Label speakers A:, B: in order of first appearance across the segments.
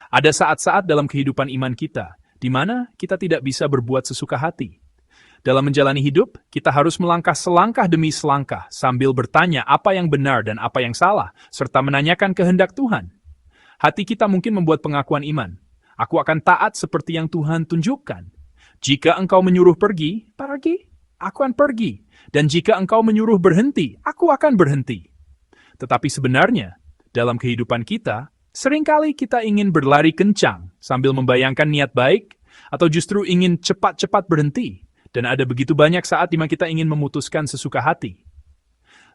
A: Ada saat-saat dalam kehidupan iman kita, di mana kita tidak bisa berbuat sesuka hati. Dalam menjalani hidup, kita harus melangkah selangkah demi selangkah sambil bertanya apa yang benar dan apa yang salah, serta menanyakan kehendak Tuhan. Hati kita mungkin membuat pengakuan iman. Aku akan taat seperti yang Tuhan tunjukkan. Jika engkau menyuruh pergi, aku akan pergi. Dan jika engkau menyuruh berhenti, aku akan berhenti. Tetapi sebenarnya, dalam kehidupan kita, seringkali kita ingin berlari kencang sambil membayangkan niat baik, atau justru ingin cepat-cepat berhenti. Dan ada begitu banyak saat di mana kita ingin memutuskan sesuka hati.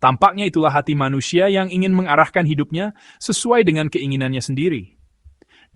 A: Tampaknya itulah hati manusia yang ingin mengarahkan hidupnya sesuai dengan keinginannya sendiri.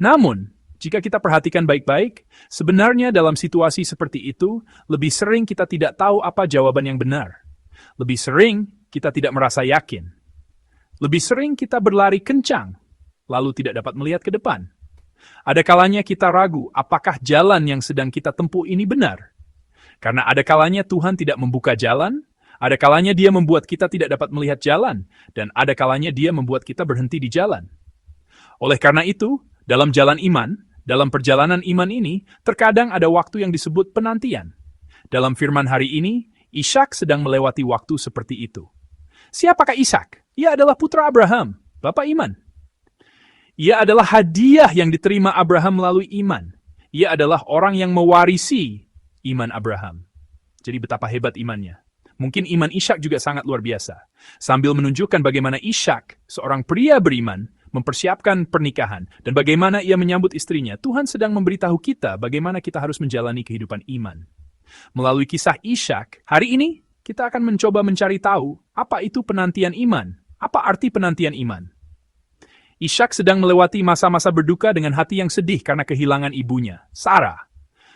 A: Namun, jika kita perhatikan baik-baik, sebenarnya dalam situasi seperti itu, lebih sering kita tidak tahu apa jawaban yang benar. Lebih sering kita tidak merasa yakin. Lebih sering kita berlari kencang, lalu tidak dapat melihat ke depan. Ada kalanya kita ragu apakah jalan yang sedang kita tempuh ini benar. Karena ada kalanya Tuhan tidak membuka jalan, ada kalanya Dia membuat kita tidak dapat melihat jalan, dan ada kalanya Dia membuat kita berhenti di jalan. Oleh karena itu, dalam jalan iman, dalam perjalanan iman ini, terkadang ada waktu yang disebut penantian. Dalam firman hari ini, Ishak sedang melewati waktu seperti itu. Siapakah Ishak? Ia adalah putra Abraham, bapa iman. Ia adalah hadiah yang diterima Abraham melalui iman. Ia adalah orang yang mewarisi iman Abraham. Jadi betapa hebat imannya. Mungkin iman Ishak juga sangat luar biasa. Sambil menunjukkan bagaimana Ishak, seorang pria beriman, mempersiapkan pernikahan, dan bagaimana ia menyambut istrinya, Tuhan sedang memberitahu kita bagaimana kita harus menjalani kehidupan iman. Melalui kisah Ishak, hari ini kita akan mencoba mencari tahu apa itu penantian iman, apa arti penantian iman. Ishak sedang melewati masa-masa berduka dengan hati yang sedih karena kehilangan ibunya, Sarah.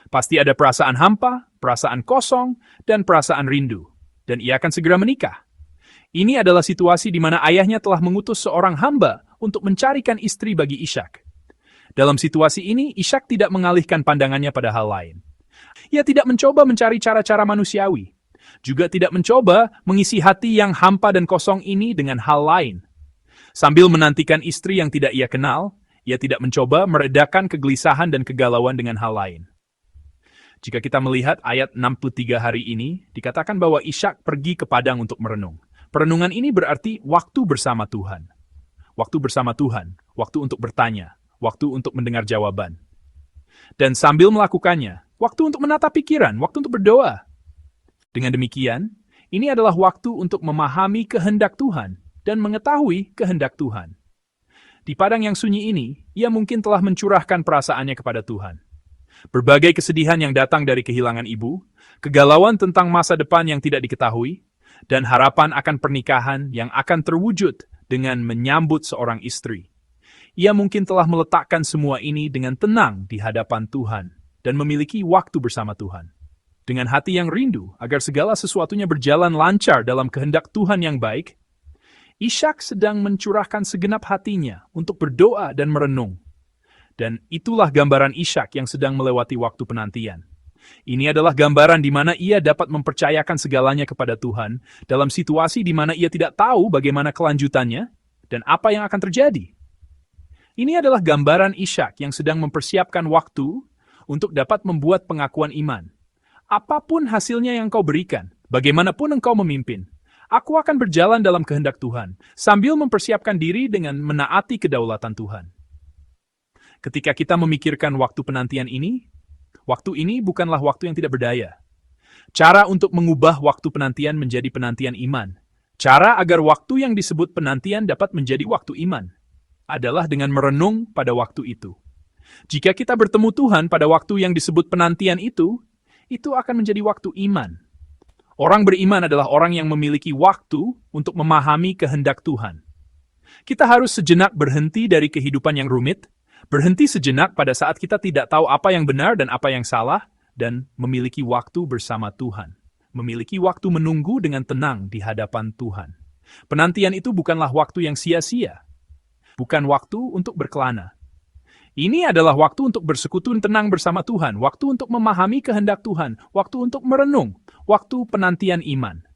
A: Pasti ada perasaan hampa, perasaan kosong, dan perasaan rindu. Dan ia akan segera menikah. Ini adalah situasi di mana ayahnya telah mengutus seorang hamba untuk mencarikan istri bagi Ishak. Dalam situasi ini, Ishak tidak mengalihkan pandangannya pada hal lain. Ia tidak mencoba mencari cara-cara manusiawi. Juga tidak mencoba mengisi hati yang hampa dan kosong ini dengan hal lain. Sambil menantikan istri yang tidak ia kenal, ia tidak mencoba meredakan kegelisahan dan kegalauan dengan hal lain. Jika kita melihat ayat 63 hari ini, dikatakan bahwa Ishak pergi ke padang untuk merenung. Perenungan ini berarti waktu bersama Tuhan. Waktu bersama Tuhan, waktu untuk bertanya, waktu untuk mendengar jawaban. Dan sambil melakukannya, waktu untuk menata pikiran, waktu untuk berdoa. Dengan demikian, ini adalah waktu untuk memahami kehendak Tuhan dan mengetahui kehendak Tuhan. Di padang yang sunyi ini, ia mungkin telah mencurahkan perasaannya kepada Tuhan. Berbagai kesedihan yang datang dari kehilangan ibu, kegalauan tentang masa depan yang tidak diketahui, dan harapan akan pernikahan yang akan terwujud dengan menyambut seorang istri. Ia mungkin telah meletakkan semua ini dengan tenang di hadapan Tuhan dan memiliki waktu bersama Tuhan. Dengan hati yang rindu agar segala sesuatunya berjalan lancar dalam kehendak Tuhan yang baik, Ishak sedang mencurahkan segenap hatinya untuk berdoa dan merenung. Dan itulah gambaran Ishak yang sedang melewati waktu penantian. Ini adalah gambaran di mana ia dapat mempercayakan segalanya kepada Tuhan dalam situasi di mana ia tidak tahu bagaimana kelanjutannya dan apa yang akan terjadi. Ini adalah gambaran Ishak yang sedang mempersiapkan waktu untuk dapat membuat pengakuan iman. Apapun hasilnya yang kau berikan, bagaimanapun engkau memimpin, aku akan berjalan dalam kehendak Tuhan sambil mempersiapkan diri dengan menaati kedaulatan Tuhan. Ketika kita memikirkan waktu penantian ini, waktu ini bukanlah waktu yang tidak berdaya. Cara untuk mengubah waktu penantian menjadi penantian iman, cara agar waktu yang disebut penantian dapat menjadi waktu iman, adalah dengan merenung pada waktu itu. Jika kita bertemu Tuhan pada waktu yang disebut penantian itu akan menjadi waktu iman. Orang beriman adalah orang yang memiliki waktu untuk memahami kehendak Tuhan. Kita harus sejenak berhenti dari kehidupan yang rumit, berhenti sejenak pada saat kita tidak tahu apa yang benar dan apa yang salah, dan memiliki waktu bersama Tuhan. Memiliki waktu menunggu dengan tenang di hadapan Tuhan. Penantian itu bukanlah waktu yang sia-sia. Bukan waktu untuk berkelana. Ini adalah waktu untuk bersekutu tenang bersama Tuhan, waktu untuk memahami kehendak Tuhan, waktu untuk merenung, waktu penantian iman.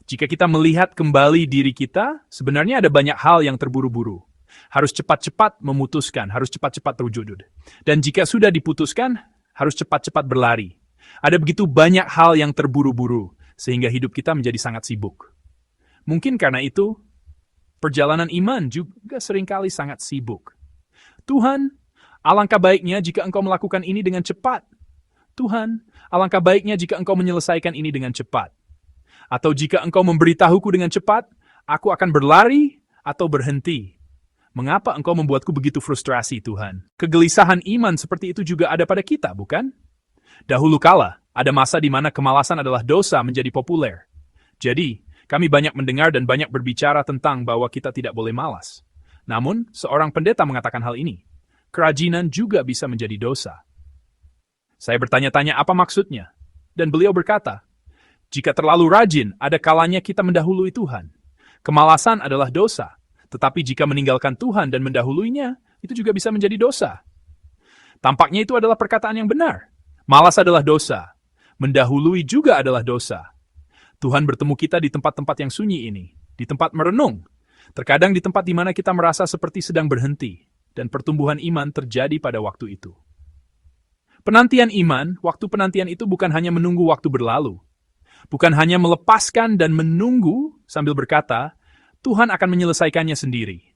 A: Jika kita melihat kembali diri kita, sebenarnya ada banyak hal yang terburu-buru. Harus cepat-cepat memutuskan, harus cepat-cepat terwujud. Dan jika sudah diputuskan, harus cepat-cepat berlari. Ada begitu banyak hal yang terburu-buru, sehingga hidup kita menjadi sangat sibuk. Mungkin karena itu, perjalanan iman juga seringkali sangat sibuk. Tuhan, alangkah baiknya jika engkau melakukan ini dengan cepat. Tuhan, alangkah baiknya jika engkau menyelesaikan ini dengan cepat. Atau jika engkau memberitahuku dengan cepat, aku akan berlari atau berhenti. Mengapa engkau membuatku begitu frustrasi, Tuhan? Kegelisahan iman seperti itu juga ada pada kita, bukan? Dahulu kala, ada masa di mana kemalasan adalah dosa menjadi populer. Jadi, kami banyak mendengar dan banyak berbicara tentang bahwa kita tidak boleh malas. Namun, seorang pendeta mengatakan hal ini. Kerajinan juga bisa menjadi dosa. Saya bertanya-tanya apa maksudnya. Dan beliau berkata, jika terlalu rajin, ada kalanya kita mendahului Tuhan. Kemalasan adalah dosa. Tetapi jika meninggalkan Tuhan dan mendahuluinya, itu juga bisa menjadi dosa. Tampaknya itu adalah perkataan yang benar. Malas adalah dosa. Mendahului juga adalah dosa. Tuhan bertemu kita di tempat-tempat yang sunyi ini, di tempat merenung. Terkadang di tempat di mana kita merasa seperti sedang berhenti, dan pertumbuhan iman terjadi pada waktu itu. Penantian iman, waktu penantian itu bukan hanya menunggu waktu berlalu. Bukan hanya melepaskan dan menunggu sambil berkata, Tuhan akan menyelesaikannya sendiri.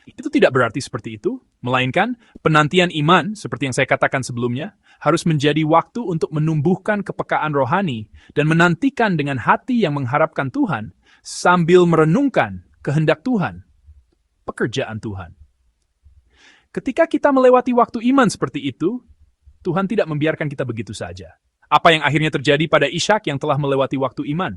A: Itu tidak berarti seperti itu, melainkan penantian iman, seperti yang saya katakan sebelumnya, harus menjadi waktu untuk menumbuhkan kepekaan rohani dan menantikan dengan hati yang mengharapkan Tuhan sambil merenungkan kehendak Tuhan, pekerjaan Tuhan. Ketika kita melewati waktu iman seperti itu, Tuhan tidak membiarkan kita begitu saja. Apa yang akhirnya terjadi pada Ishak yang telah melewati waktu iman?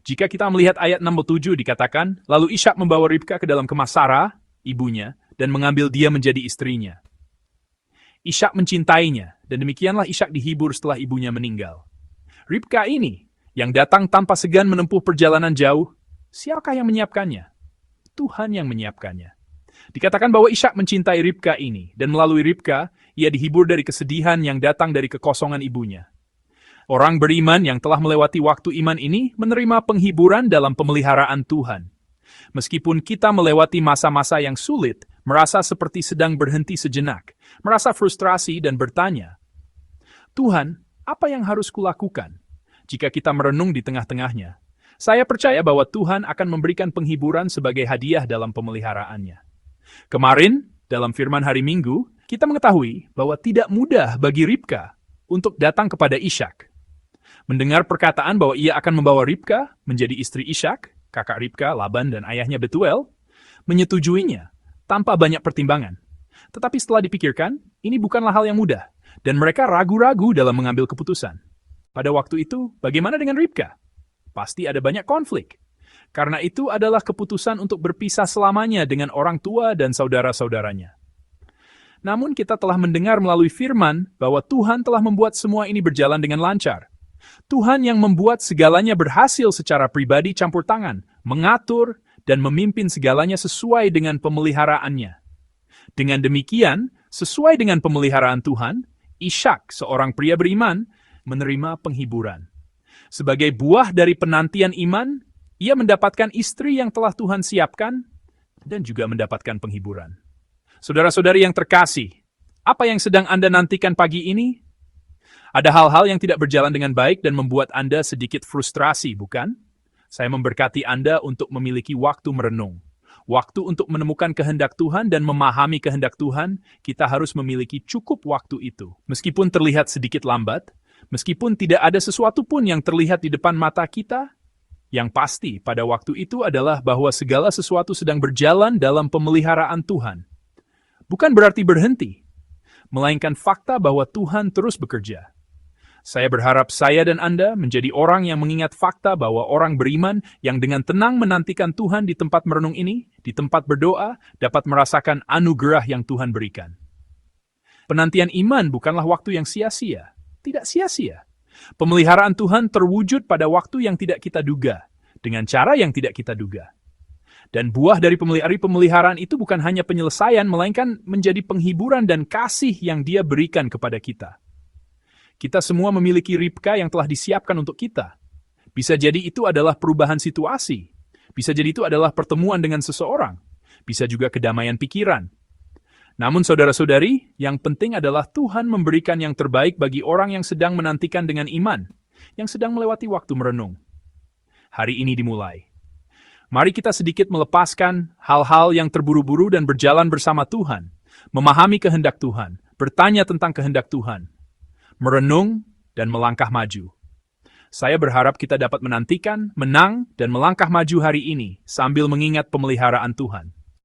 A: Jika kita melihat ayat 67 dikatakan, lalu Ishak membawa Ribka ke dalam kemah Sarah, ibunya, dan mengambil dia menjadi istrinya. Ishak mencintainya, dan demikianlah Ishak dihibur setelah ibunya meninggal. Ribka ini, yang datang tanpa segan menempuh perjalanan jauh, siapakah yang menyiapkannya? Tuhan yang menyiapkannya. Dikatakan bahwa Ishak mencintai Ribka ini, dan melalui Ribka, ia dihibur dari kesedihan yang datang dari kekosongan ibunya. Orang beriman yang telah melewati waktu iman ini menerima penghiburan dalam pemeliharaan Tuhan. Meskipun kita melewati masa-masa yang sulit, merasa seperti sedang berhenti sejenak, merasa frustrasi dan bertanya, Tuhan, apa yang harus kulakukan? Jika kita merenung di tengah-tengahnya, saya percaya bahwa Tuhan akan memberikan penghiburan sebagai hadiah dalam pemeliharaannya. Kemarin, dalam firman hari Minggu, kita mengetahui bahwa tidak mudah bagi Ribka untuk datang kepada Ishak. Mendengar perkataan bahwa ia akan membawa Ribka menjadi istri Ishak, kakak Ribka, Laban, dan ayahnya Betuel, menyetujuinya tanpa banyak pertimbangan. Tetapi setelah dipikirkan, ini bukanlah hal yang mudah, dan mereka ragu-ragu dalam mengambil keputusan. Pada waktu itu, bagaimana dengan Ribka? Pasti ada banyak konflik. Karena itu adalah keputusan untuk berpisah selamanya dengan orang tua dan saudara-saudaranya. Namun kita telah mendengar melalui firman bahwa Tuhan telah membuat semua ini berjalan dengan lancar. Tuhan yang membuat segalanya berhasil secara pribadi campur tangan, mengatur, dan memimpin segalanya sesuai dengan pemeliharaannya. Dengan demikian, sesuai dengan pemeliharaan Tuhan, Ishak, seorang pria beriman, menerima penghiburan. Sebagai buah dari penantian iman, ia mendapatkan istri yang telah Tuhan siapkan, dan juga mendapatkan penghiburan. Saudara-saudari yang terkasih, apa yang sedang Anda nantikan pagi ini? Ada hal-hal yang tidak berjalan dengan baik dan membuat Anda sedikit frustrasi, bukan? Saya memberkati Anda untuk memiliki waktu merenung. Waktu untuk menemukan kehendak Tuhan dan memahami kehendak Tuhan, kita harus memiliki cukup waktu itu. Meskipun terlihat sedikit lambat, meskipun tidak ada sesuatu pun yang terlihat di depan mata kita, yang pasti pada waktu itu adalah bahwa segala sesuatu sedang berjalan dalam pemeliharaan Tuhan. Bukan berarti berhenti, melainkan fakta bahwa Tuhan terus bekerja. Saya berharap saya dan Anda menjadi orang yang mengingat fakta bahwa orang beriman yang dengan tenang menantikan Tuhan di tempat merenung ini, di tempat berdoa, dapat merasakan anugerah yang Tuhan berikan. Penantian iman bukanlah waktu yang sia-sia. Tidak sia-sia. Pemeliharaan Tuhan terwujud pada waktu yang tidak kita duga, dengan cara yang tidak kita duga. Dan buah dari pemeliharaan itu bukan hanya penyelesaian, melainkan menjadi penghiburan dan kasih yang Dia berikan kepada kita. Kita semua memiliki Ribka yang telah disiapkan untuk kita. Bisa jadi itu adalah perubahan situasi. Bisa jadi itu adalah pertemuan dengan seseorang. bisa juga kedamaian pikiran. Namun saudara-saudari, yang penting adalah Tuhan memberikan yang terbaik bagi orang yang sedang menantikan dengan iman, yang sedang melewati waktu merenung. Hari ini dimulai. Mari kita sedikit melepaskan hal-hal yang terburu-buru dan berjalan bersama Tuhan, memahami kehendak Tuhan, bertanya tentang kehendak Tuhan, merenung, dan melangkah maju. Saya berharap kita dapat menantikan, menang, dan melangkah maju hari ini sambil mengingat pemeliharaan Tuhan.